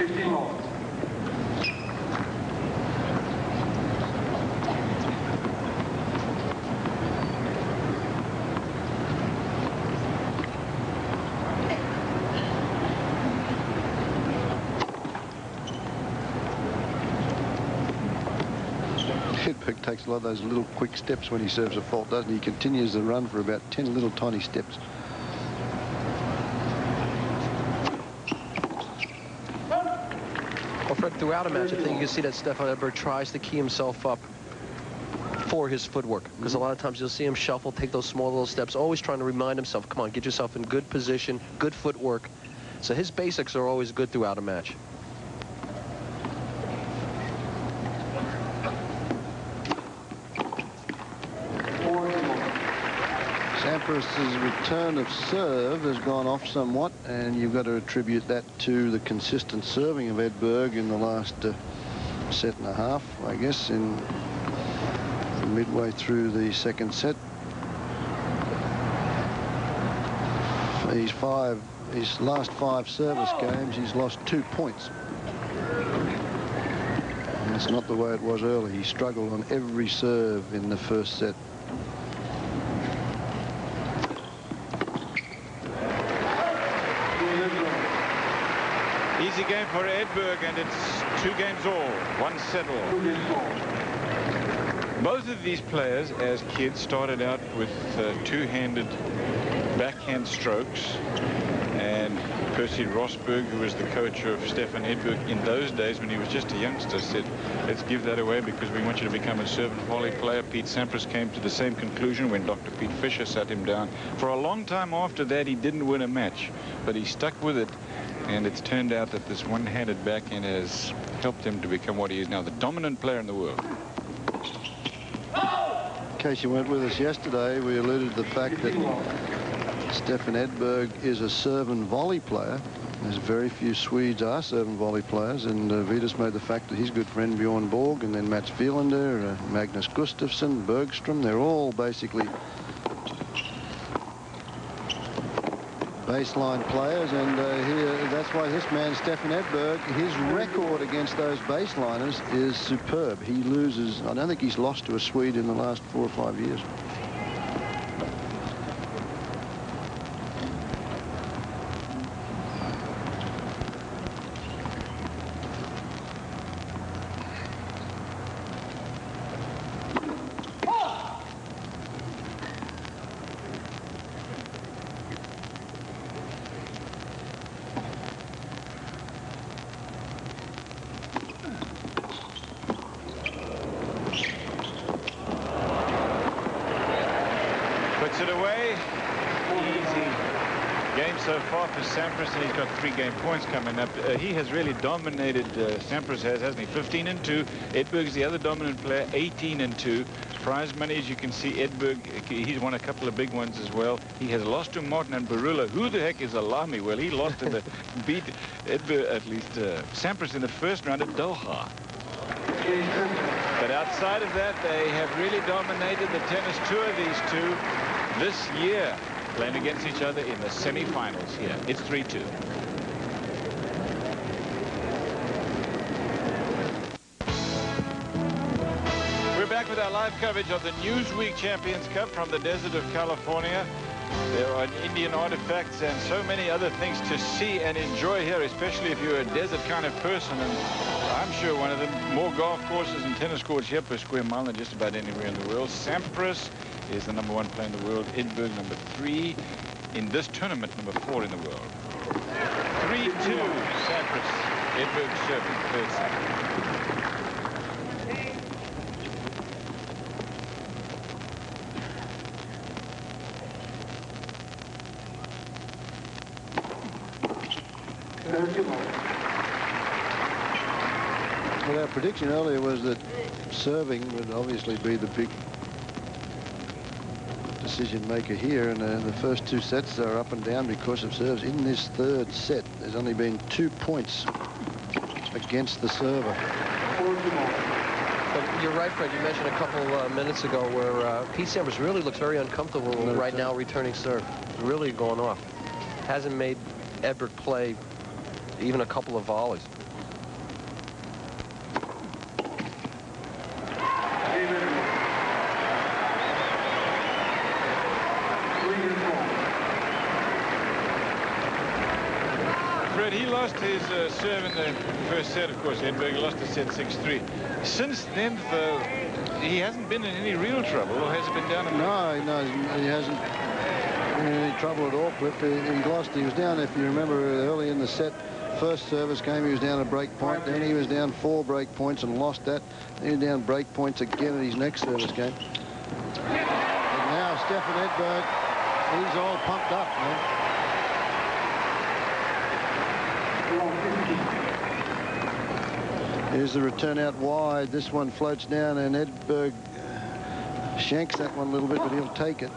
15 more. Edberg takes a lot of those little quick steps when he serves a fault, doesn't he? He continues the run for about 10 little tiny steps. Well, Fred, throughout a match, I think you can see that Stefan Edberg tries to key himself up for his footwork, because a lot of times you'll see him shuffle, take those small little steps, always trying to remind himself, come on, get yourself in good position, good footwork. So his basics are always good throughout a match. Sampras' return of serve has gone off somewhat, and you've got to attribute that to the consistent serving of Edberg in the last set and a half, I guess, in midway through the second set. His last 5 service games, he's lost 2 points. And it's not the way it was early. He struggled on every serve in the first set. Easy game for Edberg, and it's 2 games all, 1 set all. Both of these players, as kids, started out with two-handed backhand strokes, and Percy Rosberg, who was the coach of Stefan Edberg in those days when he was just a youngster, said, let's give that away because we want you to become a serve and volley player. Pete Sampras came to the same conclusion when Dr. Pete Fisher sat him down. For a long time after that, he didn't win a match, but he stuck with it. And it's turned out that this one-handed backhand has helped him to become what he is now, the dominant player in the world. In case you weren't with us yesterday, we alluded to the fact that Stefan Edberg is a serve and volley player. There's very few Swedes are serve and volley players, and Vidas made the fact that his good friend Bjorn Borg, and then Mats Wilander, Magnus Gustafsson, Bergstrom, they're all basically baseline players, and here, that's why this man, Stefan Edberg, his record against those baseliners is superb. He loses, I don't think he's lost to a Swede in the last 4 or 5 years. So far for Sampras, and he's got 3 game points coming up. He has really dominated, Sampras has, hasn't he? 15-2. Edberg's the other dominant player, 18-2. Prize money, as you can see, Edberg, he's won a couple of big ones as well. He has lost to Martin and Barula. Who the heck is Alami? Well, he lost in the beat Edberg, at least Sampras in the first round at Doha. But outside of that, they have really dominated the tennis tour, these two, this year, playing against each other in the semi-finals here. It's 3-2. We're back with our live coverage of the Newsweek Champions Cup from the desert of California. There are Indian artifacts and so many other things to see and enjoy here, especially if you're a desert kind of person. And I'm sure one of the more golf courses and tennis courts here per square mile than just about anywhere in the world. Sampras is the #1 player in the world. Edberg, #3. In this tournament, #4 in the world. 3-2, Sampras. Edberg serving, third set. Well, our prediction earlier was that serving would obviously be the big decision maker here, and the first 2 sets are up and down because of serves. In this third set, there's only been 2 points against the server. But you're right, Fred. You mentioned a couple minutes ago where Pete Sampras really looks very uncomfortable right now returning serve. Really going off. Hasn't made Edberg play even a couple of volleys. Fred, he lost his serve in the first set, of course. Edberg lost his set 6-3. Since then, though, he hasn't been in any real trouble, or has it been down? No, he hasn't been in any trouble at all, Cliff. He lost. He was down, if you remember, early in the set. First service game, he was down a break point. Then he was down 4 break points and lost that. Then he was down break points again at his next service game. And now Stefan Edberg, he's all pumped up, man. Here's the return out wide. This one floats down, and Edberg shanks that one a little bit, but he'll take it.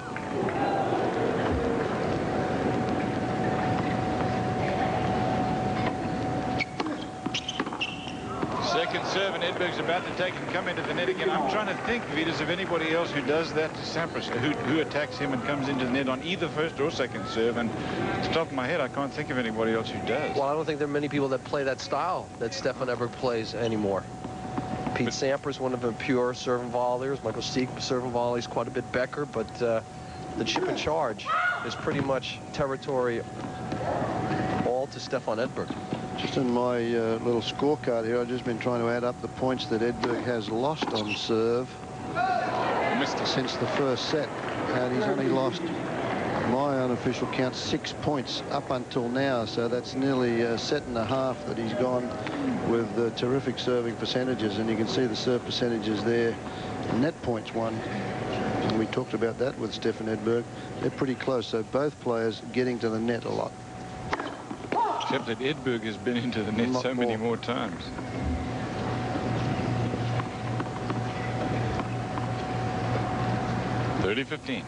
Second serve, and Edberg's about to take and come into the net again. I'm trying to think, Vitas, of anybody else who does that to Sampras, who attacks him and comes into the net on either first or second serve. And at the top of my head, I can't think of anybody else who does. Well, I don't think there are many people that play that style that Stefan Edberg plays anymore. Pete Sampras, one of the pure serving volleyers. Michael Steek, serving volleys quite a bit Becker, but the chip and charge is pretty much territory all to Stefan Edberg. Just in my little scorecard here, I've just been trying to add up the points that Edberg has lost on serve since the first set. And he's only lost, my unofficial count, 6 points up until now. So that's nearly a set and a half that he's gone with terrific serving percentages. And you can see the serve percentages there. Net points won. And we talked about that with Stefan Edberg. They're pretty close. So both players getting to the net a lot. Except that Edberg has been into the net so many more times. (30-15).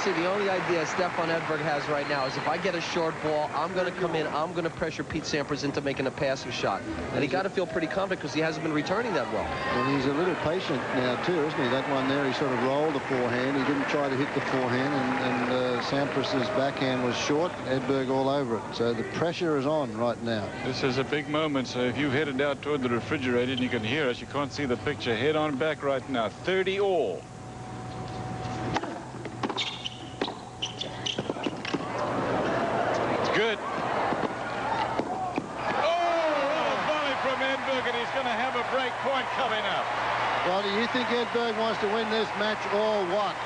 See, the only idea Stefan Edberg has right now is if I get a short ball, I'm going to come in, I'm going to pressure Pete Sampras into making a passing shot. And he got to feel pretty confident because he hasn't been returning that well. And he's a little patient now, too, isn't he? That one there, he sort of rolled the forehand. He didn't try to hit the forehand, and Sampras's backhand was short. Edberg all over it. So the pressure is on right now. This is a big moment, so if you headed out toward the refrigerator and you can hear us, you can't see the picture. Head on back right now. 30 all. Good. Oh, a volley from Edberg, and he's going to have a break point coming up. Well, do you think Edberg wants to win this match or what?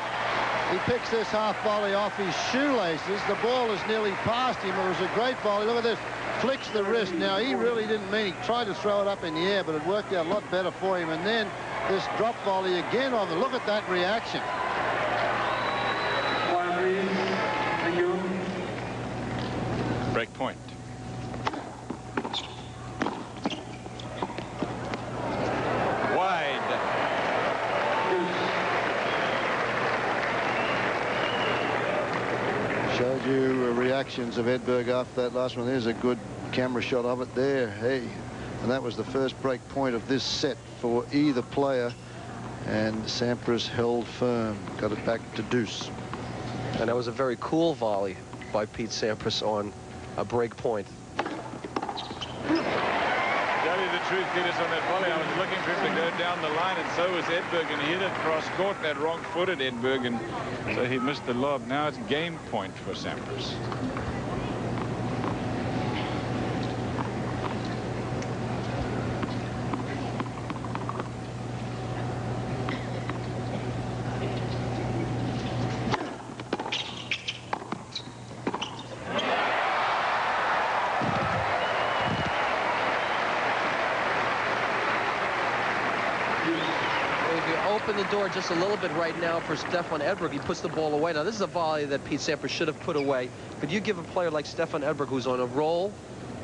He picks this half volley off his shoelaces. The ball is nearly past him. It was a great volley. Look at this. Flicks the wrist. Now, he really didn't mean. He tried to throw it up in the air, but it worked out a lot better for him. And then this drop volley again on the. Look at that reaction. Thank you. Break point. Wide. Showed you reactions of Edberg after that last one. There's a good camera shot of it there. Hey, and that was the first break point of this set for either player. And Sampras held firm, got it back to deuce. And that was a very cool volley by Pete Sampras on a break point. Tell you the truth, Peters, on that volley, I was looking for him to go down the line, and so was Edberg, and he hit it cross court, that wrong-footed Edberg, and so he missed the lob. Now it's game point for Sampras. Open the door just a little bit right now for Stefan Edberg. He puts the ball away. Now, this is a volley that Pete Sampras should have put away. But you give a player like Stefan Edberg, who's on a roll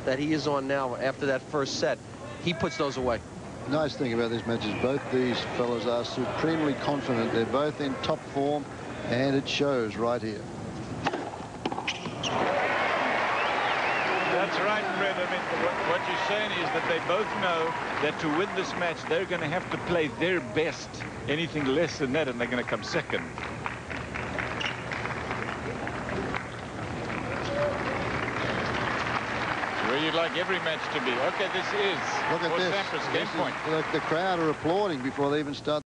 that he is on now after that first set, he puts those away. Nice thing about this match is both these fellas are supremely confident. They're both in top form, and it shows right here. That's right, Fred. I mean, what you're saying is that they both know that to win this match, they're going to have to play their best. Anything less than that, and they're going to come second. where you'd like every match to be. Okay, this is Look at for this. Sampras, game point. Look, the crowd are applauding before they even start